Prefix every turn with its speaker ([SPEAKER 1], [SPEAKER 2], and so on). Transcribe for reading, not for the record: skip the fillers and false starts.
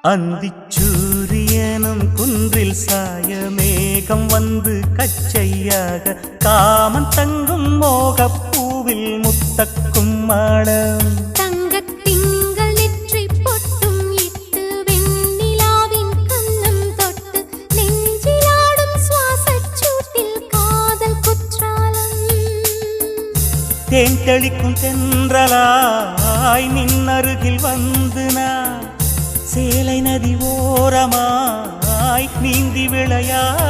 [SPEAKER 1] அந்திச்சூரியனும் குன்றில் சாய மேகம் வந்து கச்சையாக காமன் தங்கும் மோகப் பூவில் முத்தக்கும் மாடம்
[SPEAKER 2] தங்கத்திங்கள் நெற்றி பொட்டும் இட்டு வெண்ணிலாவின் கண்ணம் தொட்டு நெஞ்சிலாடும் சுவாசச் சூட்டில் காதல் குற்றாலம்
[SPEAKER 1] தேன் தெளிக்கும் தென்றலாய் நின்னருகில் வந்து நான் சேலை நதி ஓரமாய் நீந்தி விளையாட